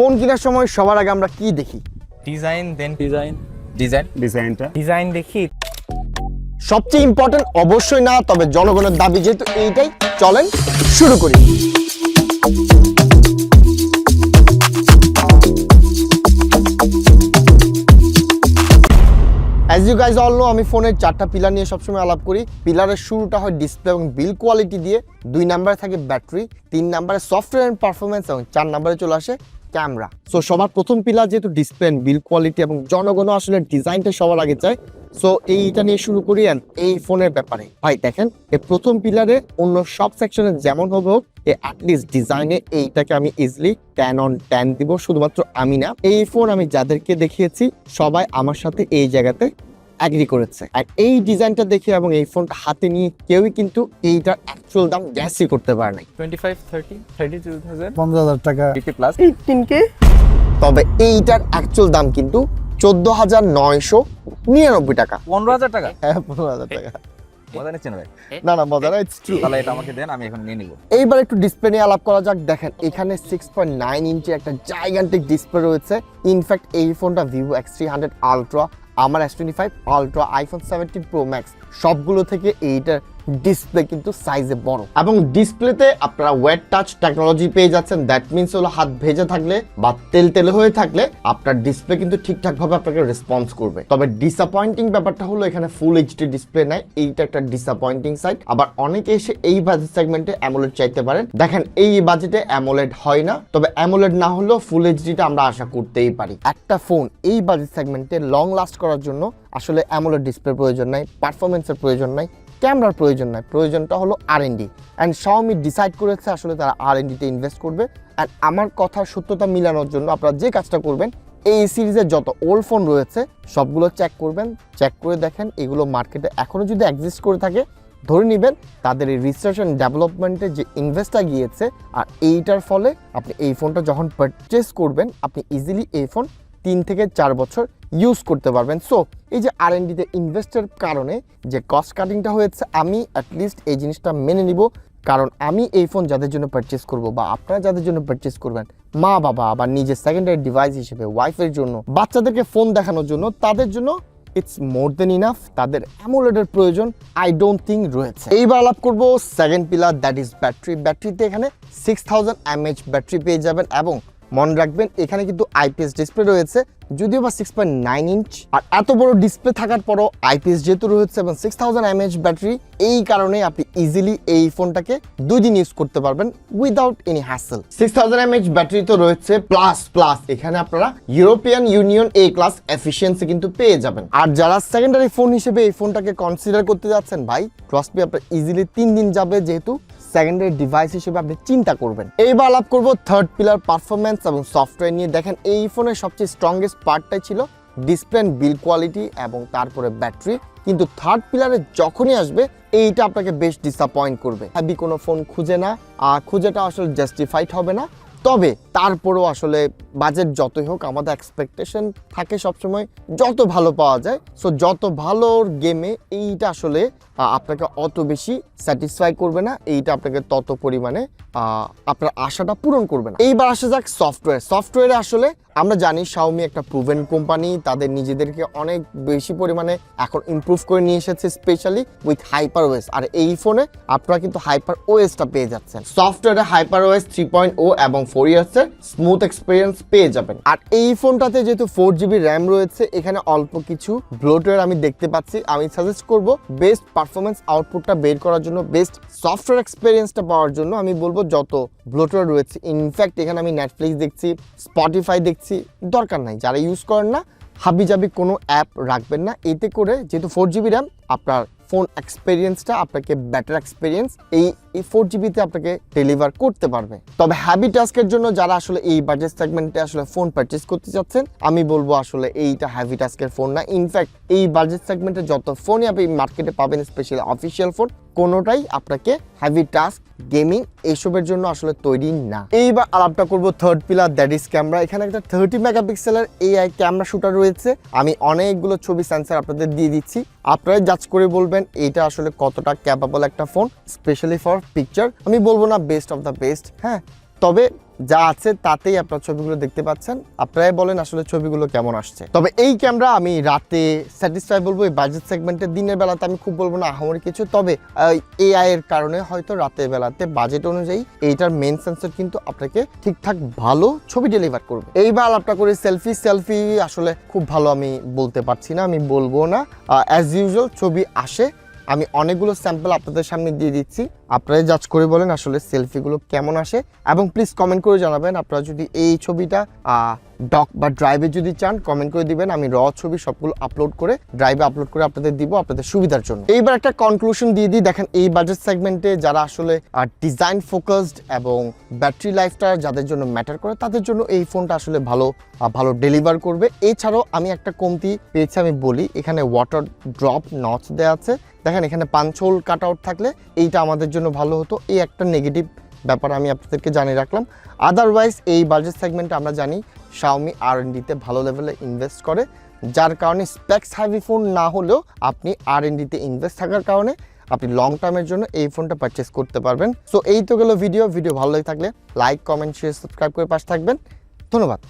Phone কেনার সময় সবার আগে আমরা কি দেখি? ডিজাইন, দেন ডিজাইন দেখি। সবচেয়ে ইম্পর্টেন্ট অবশ্যই না, তবে জনগণের দাবি যেহেতু এইটাই, চলেন শুরু করি। As you guys all know, আমি ফোনের 4টা পিলার নিয়ে সবসময় আলাপ করি। পিলারের শুরুটা হয় ডিসপ্লে এবং বিল কোয়ালিটি দিয়ে, 2 নম্বরে থাকে ব্যাটারি, 3 নম্বরে সফটওয়্যার এন্ড পারফরমেন্স এবং 4 নম্বরে চলে আসে ক্যামেরা। সো সবার প্রথম পিলার যেহেতু ডিসপ্লে এন্ড বিল কোয়ালিটি এবং জনগণও আসলে ডিজাইনটা সবার আগে চায়। সো এইটা নিয়ে শুরু করি। এই ফোনের ব্যাপারে ভাই দেখেন, এই প্রথম পিলারে অন্য সব সেকশনে যেমন হবে হোক, অ্যাটলিস্ট ডিজাইনে এইটাকে আমি ইজিলি 10 on 10 দিব। শুধুমাত্র আমি না, এই ফোন আমি যাদেরকে দেখিয়েছি সবাই আমার সাথে এই জায়গাতে এগ্রি করেছে। আর এই ডিজাইনটা দেখে এবং এই ফোনটা হাতে নিয়ে কেউই কিন্তু এইটার অ্যাকচুয়াল দাম গ্যাসই করতে পারে নাই। 32,000 50,000 টাকা 50 প্লাস 18K। তবে এইটার অ্যাকচুয়াল দাম কিন্তু 14,999 টাকা। 15,000 টাকা। হ্যাঁ, 15,000 টাকা। মজা নিচ্ছেন ভাই? না না, মজা না, ইটস ট্রু। তাহলে এটা আমাকে দেন, আমি এখন নিয়ে নিব। এইবার একটু ডিসপ্লে নিয়ে আলাপ করা যাক। দেখেন এখানে 6.9 ইঞ্চি একটা জাইগান্টিক ডিসপ্লে রয়েছে। ইনফ্যাক্ট এই ফোনটা ভিভো X300 আলট্রা, আমার S25 ultra, iPhone 17 pro max সবগুলো থেকে এইটার ডিসপ্লে কিন্তু সাইজে বড় এবং ডিসপ্লেতে আপনারা ওয়েট টাচ টেকনোলজি পেয়ে যাচ্ছেন। দ্যাট মিনস হলো হাত ভেজে থাকলে বা তেলে হয়ে থাকলে আপনার ডিসপ্লে কিন্তু ঠিকঠাক ভাবে আপনাকে রেসপন্স করবে। তবে ডিসঅ্যাপয়েন্টিং ব্যাপারটা হলো এখানে ফুল এইচডি ডিসপ্লে নাই, এইটা একটা ডিসঅ্যাপয়েন্টিং সাইড। আবার অনেকে এসে এই বাজেট সেগমেন্টে অ্যামোলেড চাইতে পারেন। দেখেন এই বাজেটে অ্যামোলেড হয় না, তবে অ্যামোলেড না হলেও ফুল এইচডিটা আমরা আশা করতেই পারি। একটা ফোন এই বাজেট সেগমেন্টে লং লাস্ট করার জন্য আসলে অ্যামোলেড ডিসপ্লের প্রয়োজন নাই, পারফরমেন্সের প্রয়োজন নাই, ক্যামেরার প্রয়োজন নাই, প্রয়োজনটা হলো R&D। অ্যান্ড Xiaomi ডিসাইড করেছে আসলে তারা R&Dতে ইনভেস্ট করবে। অ্যান্ড আমার কথার সত্যতা মিলানোর জন্য আপনারা যে কাজটা করবেন, এই সিরিজের যত ওল্ড ফোন রয়েছে সবগুলো চেক করবেন, চেক করে দেখেন এগুলো মার্কেটে এখনও যদি এক্সিস্ট করে থাকে, ধরে নেবেন তাদের এই রিসার্চ অ্যান্ড ডেভেলপমেন্টে যে ইনভেস্টটা গিয়েছে। আর এইটার ফলে আপনি এই ফোনটা যখন পারচেস করবেন, আপনি ইজিলি এই ফোন 3 থেকে 4 বছর ইউজ করতে পারবেন। সো এই যে R&Dতে ইনভেস্টের কারণে যে কস্ট কাটিংটা হয়েছে, আমি অ্যাটলিস্ট এই জিনিসটা মেনে নিব। কারণ আমি এই ফোন যাদের জন্য পারচেস করব বা আপনারা যাদের জন্য পারচেস করবেন, মা বাবা আবার নিজের সেকেন্ডারি ডিভাইস হিসেবে, ওয়াইফের জন্য, বাচ্চাদেরকে ফোন দেখানোর জন্য, তাদের জন্য ইটস মোর দেন ইনাফ। তাদের অ্যামোলেডের প্রয়োজন আই ডোন্ট থিঙ্ক রয়েছে। এইবার আলাপ করবো second pillar, that is battery. ব্যাটারিতে এখানে 6000 mAh ব্যাটারি পেয়ে যাবেন এবং মনে রাখবেন এখানে কিন্তু IPS ডিসপ্লে রয়েছে, যদিও বা 6.9 ইঞ্চ। আর এত বড় ডিসপ্লে থাকার পরও IPS যেহেতু রয়েছে এবং 6000 mAh ব্যাটারি, এই কারণে আপনি ইজিলি এই ফোনটাকে 2 দিন ইউজ করতে পারবেন without any hassle. 6000 mAh battery তো রয়েছে, প্লাস এখানে আপনারা European union A class efficiency কিন্তু পেয়ে যাবেন। আর যারা সেকেন্ডারি ফোন হিসেবে এই ফোনটাকে কনসিডার করতে যাচ্ছেন, ভাই ট্রাস্ট মি, আপনার ইজিলি 3 দিন যাবে, যেহেতু সেকেন্ডারি ডিভাইস হিসেবে আপনি চিন্তা করবেন। এইবার আলাপ করবো থার্ড পিলার, পারফরমেন্স এবং সফটওয়্যার নিয়ে। দেখেন এই ফোনের সবচেয়ে স্ট্রংগেস্ট পার্টটাই ছিল ডিসপ্লে এন্ড বিল কোয়ালিটি এবং তারপরে ব্যাটারি। কিন্তু থার্ড পিলারে যখনই আসবে এইটা আপনাকে বেশ ডিসঅ্যাপয়েন্ট করবে। হ্যাভি কোনো ফোন খুঁজে না, খুঁজেটা আসলে জাস্টিফাইড হবে না। তবে তারপরেও আসলে বাজেট যতই হোক, আমাদের এক্সপেকটেশন থাকে সবসময় যত ভালো পাওয়া যায়। সো যত ভালোর গেমে এইটা আসলে আপনাকে অত বেশি স্যাটিসফাই করবে না, এইটা আপনাকে তত পরিমাণে আপনার আশাটা পূরণ করবে না। এইবার আসা যাক সফটওয়্যারে আসলে আমরা জানি Xiaomi একটা প্রুভেন কোম্পানি, তাদের নিজেদেরকে অনেক বেশি পরিমাণে এখন ইমপ্রুভ করে নিয়ে এসেছে, স্পেশালি উইথ HyperOS। আর এই ফোনে আপনারা কিন্তু HyperOSটা পেয়ে যাচ্ছেন। সফটওয়্যারে HyperOS 3.0 এবং 4 ইয়ার্সের স্মুথ এক্সপিরিয়েন্স পেয়ে যাবেন। আর এই ফোনটাতে যেহেতু 4GB র্যাম রয়েছে, এখানে অল্প কিছু ব্লোটওয়্যার আমি দেখতে পাচ্ছি। আমি সাজেস্ট করব বেস্ট পারফরমেন্স আউটপুটটা বের করার জন্য, বেস্ট সফটওয়্যার এক্সপিরিয়েন্সটা পাওয়ার জন্য আমি বলবো যত ব্লোটওয়্যার রয়েছে, ইনফ্যাক্ট এখানে আমি নেটফ্লিক্স দেখছি, স্পটিফাই দেখছি, দরকার নাই। যারা ইউজ করেন না, হাবিজাবি কোনো অ্যাপ রাখবেন না। এতে করে যেহেতু 4GB র্যাম, আপনার ফোন এক্সপিরিয়েন্সটা আপনাকে বেটার এক্সপিরিয়েন্স এই 4GBতে আপনাকে ডেলিভার করতে পারবে। তবে হ্যাভি টাস্কের জন্য যারা আসলে এই বাজেট সেগমেন্টে আসলে ফোন পারচেজ করতে চাচ্ছেন, আমি বলবো আসলে এইটা হ্যাভি টাস্কের ফোন না। ইনফ্যাক্ট এই বাজেট সেগমেন্টে যত ফোনই আপনি মার্কেটে পাবেন, স্পেশালি অফিসিয়াল ফোন, কোনোটাই আপনাকে হ্যাভি টাস্ক, গেমিং এইসবের জন্য আসলে তৈরি না। এইবার আলাপটা করবো third pillar, that is camera. এখানে একটা 30 মেগাপিক্সেলের AI ক্যামেরা শুটার রয়েছে। আমি অনেকগুলো ছবি সেন্সর আপনাদের দিয়ে দিচ্ছি, আপনারা জাজ করে বলবেন এটা আসলে কতটা ক্যাপাবল একটা ফোন, স্পেশালি ফর পিকচার। আমি বলবো না বেস্ট অফ দ্য বেস্ট, হ্যাঁ, তবে যা আছে তাতেই আপনার ছবিগুলো দেখতে পাচ্ছেন। আপনারাই বলেন আসলে ছবিগুলো কেমন আসছে। তবে এই ক্যামেরা আমি রাতে স্যাটিসফাই বলবো, এই বাজেট সেগমেন্টে। দিনের বেলাতে আমি খুব বলবো না আহামরি কিছু, তবে এআই এর কারণে হয়তো রাতের বেলাতে বাজেট অনুযায়ী এইটার মেন সেন্সর কিন্তু আপনাকে ঠিকঠাক ভালো ছবি ডেলিভার করবে। এইবার আলাপটা করি সেলফি আসলে খুব ভালো আমি বলতে পারছি না, আমি বলবো না। অ্যাজ ইউজুয়াল ছবি আসে, আমি অনেকগুলো স্যাম্পল আপনাদের সামনে দিয়ে দিচ্ছি, আপনারা জাজ করে বলেন আসলে সেলফিগুলো কেমন আসে। এবং প্লিজ কমেন্ট করে জানাবেন আপনারা যদি এই ছবিটা ডক বা ড্রাইভে যদি চান, কমেন্ট করে দিবেন। আমি র ছবি সবগুলো আপলোড করে ড্রাইভে আপলোড করে আপনাদের দিব আপনাদের সুবিধার জন্য। এইবার একটা কনক্লুশন দিয়ে দিই। দেখেন এই বাজেট সেগমেন্টে যারা আসলে ডিজাইন ফোকাসড এবং ব্যাটারি লাইফটা যাদের জন্য ম্যাটার করে, তাদের জন্য এই ফোনটা আসলে ভালো ডেলিভার করবে। এছাড়াও আমি একটা কমতি পেয়েছি, আমি বলি এখানে ওয়াটার ড্রপ নচ দেওয়া আছে। দেখেন এখানে পাঞ্চ হোল কাট আউট থাকলে এইটা আমাদের জন্য ভালো হতো, এই একটা নেগেটিভ ব্যাপার আমি আপনাদেরকে জানিয়ে রাখলাম। আদারওয়াইজ এই বাজেট সেগমেন্টে আমরা জানি Xiaomi R&D-তে ভালো লেভেলে ইনভেস্ট করে, যার কারণে স্পেক্স হেভি ফোন না হলেও আপনি R&D-তে ইনভেস্ট থাকার কারণে আপনি লং টার্মের জন্য এই ফোনটা পারচেস করতে পারবেন। সো এই তো গেল ভিডিও ভালো লাগে থাকলে লাইক, কমেন্ট, শেয়ার, সাবস্ক্রাইব করে পাশে থাকবেন। ধন্যবাদ।